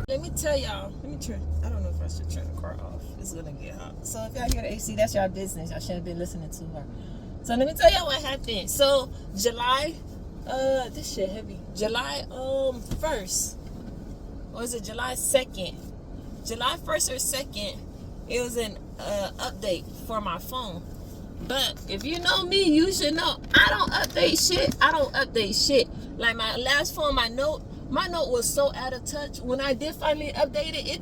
Let me tell y'all. Let me turn. I don't know if I should turn the car off. It's gonna get hot. So if y'all hear the AC, that's y'all business. Y'all shouldn't have been listening to her. So let me tell y'all what happened. So July, this shit heavy. July 1st. Or is it July 2nd? July 1st or 2nd, it was an update for my phone. But if you know me, you should know I don't update shit. I don't update shit. Like my last phone, my note was so out of touch. When I did finally update it, it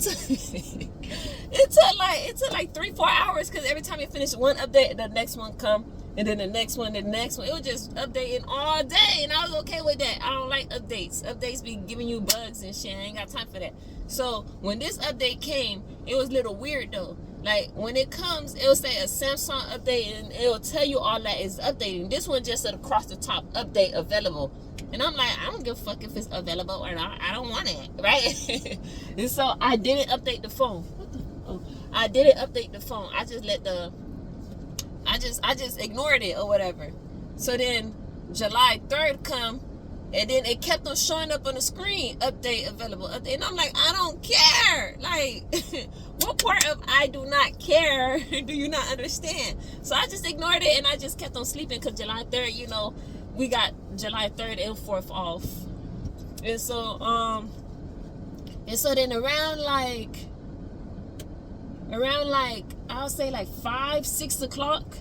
took like 3-4 hours, because every time you finish one update, the next one come, and then the next one, the next one. It was just updating all day, and I was okay with that. I don't like updates. Updates be giving you bugs and shit. I ain't got time for that. So when this update came, it was a little weird though. Like when it comes, it'll say a Samsung update, and it'll tell you all that is updating. This one just said across the top, update available. And I'm like, I don't give a fuck if it's available or not. I don't want it, right? And so I didn't update the phone. I didn't update the phone. I just I just ignored it or whatever. So then July 3rd come, and then it kept on showing up on the screen, update available, update. And I'm like, I don't care. Like, what part of I do not care do you not understand? So I just ignored it, and I just kept on sleeping, because July 3rd, you know, we got July 3rd and 4th off. And so then around like I'll say like 5-6 o'clock,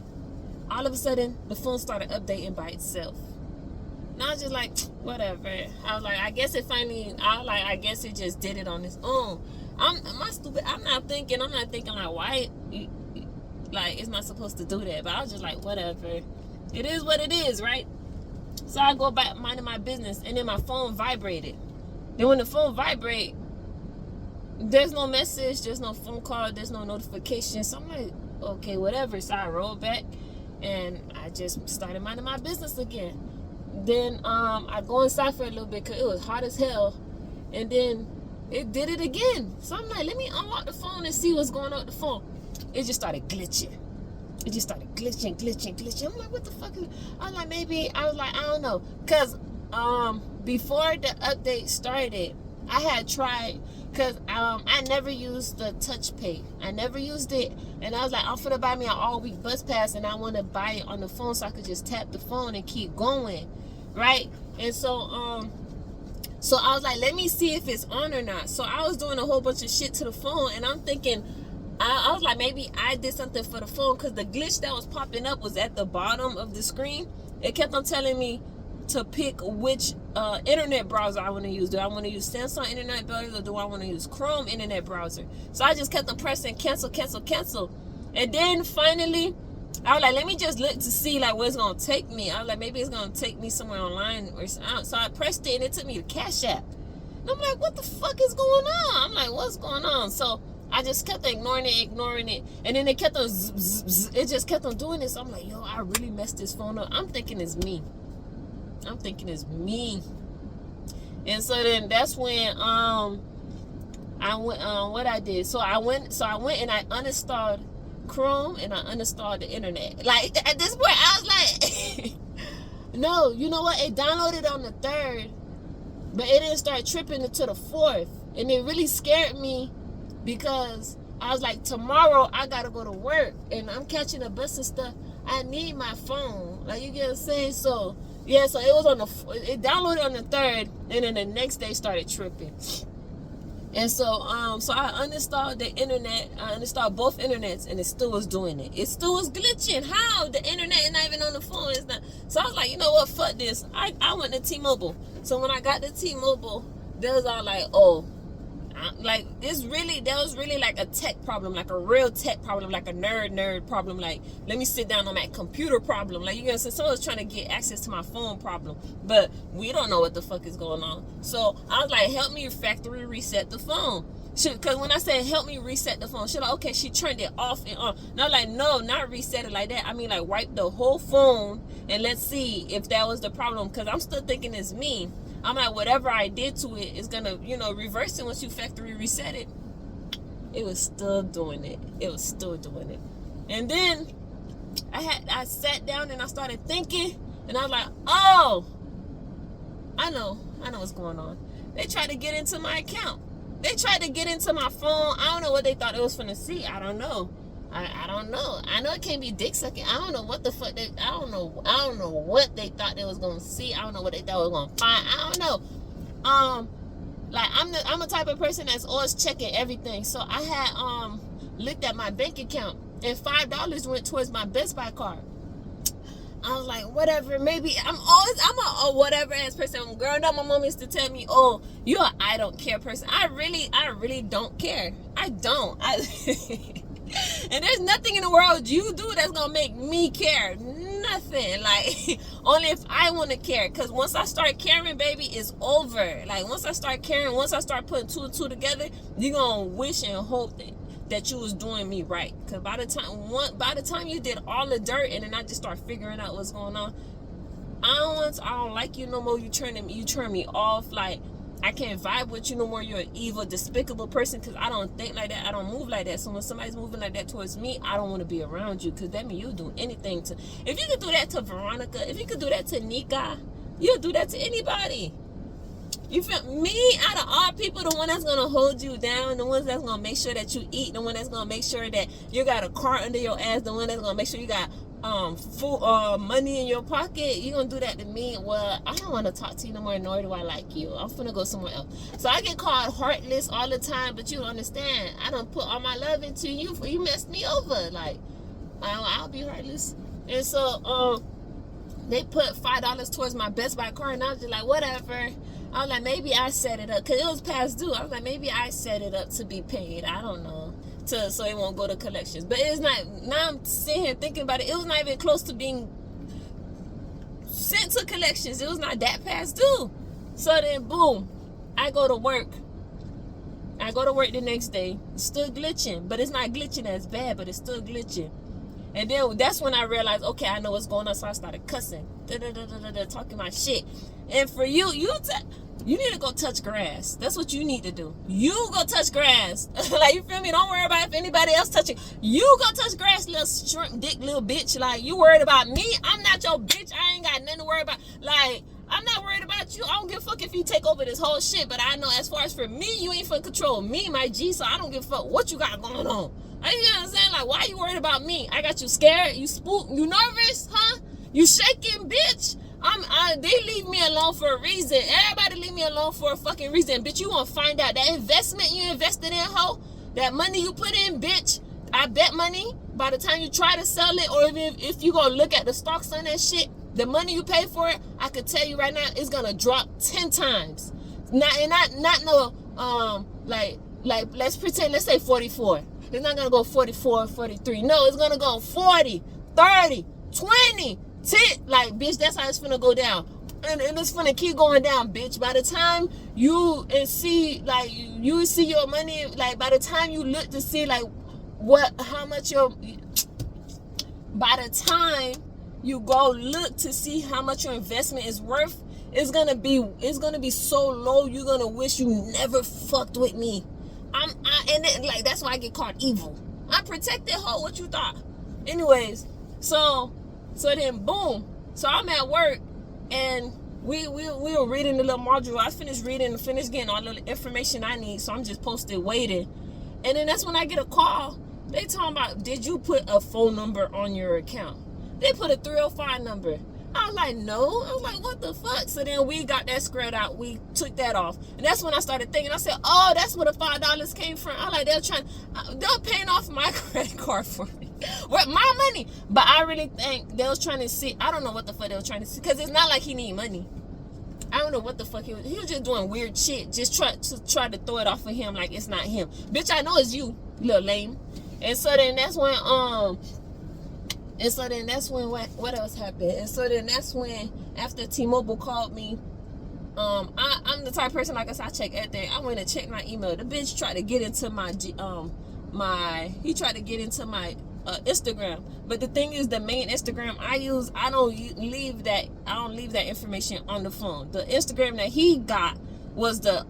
all of a sudden the phone started updating by itself. And I was just like, whatever. I was like, I guess it just did it on its own. I'm not thinking like, why, like, it's not supposed to do that. But I was just like, whatever. It is what it is, right? So I go back minding my business, and then my phone vibrated. Then when the phone vibrate, there's no message, there's no phone call, there's no notification. So I'm like, okay, whatever. So I rolled back, and I just started minding my business again. Then I go inside for a little bit, because it was hot as hell. And then it did it again. So I'm like, let me unlock the phone and see what's going on with the phone. It just started glitching. It just started glitching. I'm like, what the fuck is... I don't know. Because before the update started, I had tried... Because I never used the Touch Pay. I never used it. And I was like, I'm finna buy me an all-week bus pass, and I want to buy it on the phone so I could just tap the phone and keep going. Right? And so I was like, let me see if it's on or not. So I was doing a whole bunch of shit to the phone, and I'm thinking... I was like, maybe I did something for the phone, because the glitch that was popping up was at the bottom of the screen. It kept on telling me to pick which internet browser I want to use. Do I want to use Samsung internet browser, or do I want to use Chrome internet browser? So I just kept on pressing cancel. And then finally, I was like, let me just look to see like where it's going to take me. I was like, maybe it's going to take me somewhere online. So I pressed it, and it took me to Cash App. And I'm like, what the fuck is going on? I'm like, what's going on? So I just kept ignoring it, and then it kept on it just kept on doing this. I'm like, yo, I really messed this phone up. I'm thinking it's me. And so then that's when I went what I did. So I went and I uninstalled Chrome, and I uninstalled the internet. Like at this point I was like no, you know what? It downloaded on the 3rd, but it didn't start tripping until the 4th. And it really scared me, because I was like, tomorrow I gotta go to work, and I'm catching a bus and stuff. I need my phone. Like, you get what I'm saying? So yeah, so it was it downloaded on the 3rd, and then the next day started tripping. And so I uninstalled the internet. I uninstalled both internets, and it still was doing it. It still was glitching. How? The internet is not even on the phone. It's not. So I was like, you know what? Fuck this. I went to T-Mobile. So when I got to T-Mobile, they was all like, oh, like that was really like a tech problem, like a real tech problem, like a nerd problem, like let me sit down on that computer problem, like, you know, so someone's trying to get access to my phone problem, but we don't know what the fuck is going on. So I was like, help me factory reset the phone. Because when I said help me reset the phone, she's like, okay, she turned it off and on. And I was like, no, not reset it like that. I mean, like, wipe the whole phone and let's see if that was the problem, because I'm still thinking it's me. I'm like, whatever I did to it is gonna, you know, reverse it once you factory reset it. It was still doing it. And then I sat down and I started thinking, and I was like, oh, I know what's going on. They tried to get into my account. They tried to get into my phone. I don't know what they thought it was finna see. I don't know. I don't know. I know it can't be dick sucking. I don't know what the fuck they. I don't know what they thought they was gonna see. I don't know what they thought they was gonna find. I don't know. Like I'm a type of person that's always checking everything. So I had looked at my bank account and $5 went towards my Best Buy card. I was like, whatever, maybe I'm a whatever ass person. Growing up, my mom used to tell me, oh, you're an I don't care person. I really don't care. I don't. And there's nothing in the world you do that's gonna make me care. Nothing. Like, only if I want to care. Because once I start caring, baby, it's over. Like, once I start caring, once I start putting two and two together, you're gonna wish and hope that you was doing me right. Because by the time you did all the dirt and then I just start figuring out what's going on, I don't like you no more. You turn me off. Like, I can't vibe with you no more. You're an evil, despicable person. Because I don't think like that. I don't move like that. So when somebody's moving like that towards me, I don't want to be around you. Because that means you'll do anything to. If you could do that to Veronica, if you could do that to Nika, you'll do that to anybody. You feel me? Out of all people, the one that's gonna hold you down, the ones that's gonna make sure that you eat, the one that's gonna make sure that you got a car under your ass, the one that's gonna make sure you got food, money in your pocket, you gonna do that to me? Well, I don't want to talk to you no more, nor do I like you. I'm finna go somewhere else. So I get called heartless all the time, but you don't understand. I done put all my love into you, for you messed me over. Like, I'll be heartless. And so they put $5 towards my Best Buy card, and I was just like, whatever. I was like, maybe I set it up, because it was past due. I was like, maybe I set it up to be paid. I don't know. So it won't go to collections. But it's not, now I'm sitting here thinking about it, it was not even close to being sent to collections. It was not that past due. So then, boom, I go to work. The next day. It's still glitching, but it's not glitching as bad, but it's still glitching. And then that's when I realized, okay, I know what's going on. So I started cussing, talking my shit. And for you need to go touch grass. That's what you need to do. You go touch grass. Like, you feel me? Don't worry about if anybody else touching. You go touch grass, little shrimp dick, little bitch. Like, you worried about me? I'm not your bitch. I ain't got nothing to worry about. Like, I'm not worried about you. I don't give a fuck if you take over this whole shit. But I know as far as for me, you ain't finna control me, my G. So I don't give a fuck what you got going on. You know what I'm saying? Like, why you worried about me? I got you scared? You spooked? You nervous? Huh? You shaking, bitch? They leave me alone for a reason. Everybody leave me alone for a fucking reason. Bitch, you gonna find out that investment you invested in, hoe, that money you put in, bitch, I bet money, by the time you try to sell it, or even if you go look at the stocks on that shit, the money you pay for it, I could tell you right now, it's gonna drop 10 times. Not let's pretend, let's say 44. It's not gonna go 44, 43. No, it's gonna go 40, 30, 20, 10. Like, bitch, that's how it's finna go down. And it's finna keep going down, bitch. By the time you see, like, you see your money, like, by the time you look to see, like, how much by the time you go look to see how much your investment is worth, it's gonna be so low, you're gonna wish you never fucked with me. And then, like, that's why I get called evil. I'm protected, ho. What you thought? Anyways, so then boom. So I'm at work, and we were reading the little module. I finished getting all the information I need. So I'm just posted waiting, and then that's when I get a call. They talking about, did you put a phone number on your account? They put a 305 number. I was like, no. I was like, what the fuck? So then we got that squared out. We took that off. And that's when I started thinking. I said, oh, that's where the $5 came from. I was like, they're paying off my credit card for me. With my money. But I really think they was trying to see. I don't know what the fuck they were trying to see. Because it's not like he need money. I don't know what the fuck he was. He was just doing weird shit. Just try to throw it off of him like it's not him. Bitch, I know it's you, little lame. And so then that's when, what else happened? And so then that's when, after T-Mobile called me, I'm the type of person, like I said, I check everything. I went and checked my email. The bitch tried to get into my Instagram. But the thing is, the main Instagram I use, I don't leave that information on the phone. The Instagram that he got was the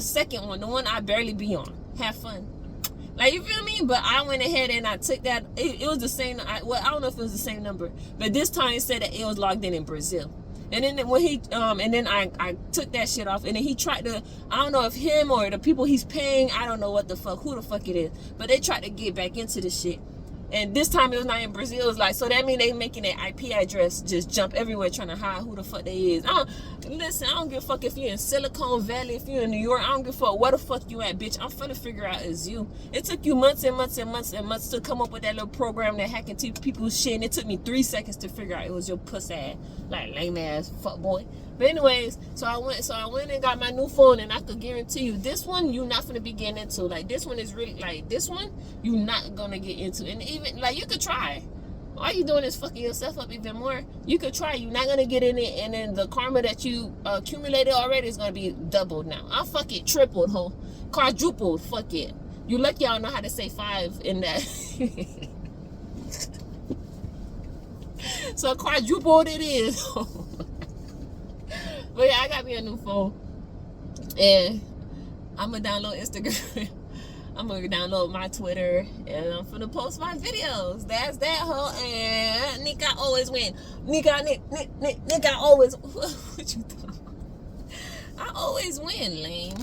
second one, the one I barely be on. Have fun. Like, you feel me? But I went ahead and I took that. It was the same. I don't know if it was the same number, but this time it said that it was logged in Brazil. And then when he and then I took that shit off, and then he tried to, I don't know if him or the people he's paying, I don't know what the fuck, who the fuck it is, but they tried to get back into the shit. And this time it was not in Brazil. It was like, so that means they making their IP address just jump everywhere trying to hide who the fuck they is. Listen, I don't give a fuck if you're in Silicon Valley, if you're in New York. I don't give a fuck where the fuck you at, bitch. I'm finna figure out it's you. It took you months and months and months and months to come up with that little program that hack into people's shit. And it took me 3 seconds to figure out it was your puss ass, like lame ass fuck boy. But anyways, so I went and got my new phone, and I could guarantee you this one you're not gonna be getting into. Like this one is really, like this one you're not gonna get into. And even like you could try. All you doing is fucking yourself up even more. You could try. You're not gonna get in it, and then the karma that you accumulated already is gonna be doubled now. I'll fuck it tripled, ho, quadrupled. Fuck it. You lucky y'all know how to say 5 in that. So quadrupled it is. But yeah, I got me a new phone, and I'm gonna download Instagram. I'm gonna download my Twitter, and I'm gonna post my videos. That's that, ho. And Nick, I always win. Nick, I always. What you thought? I always win, lame.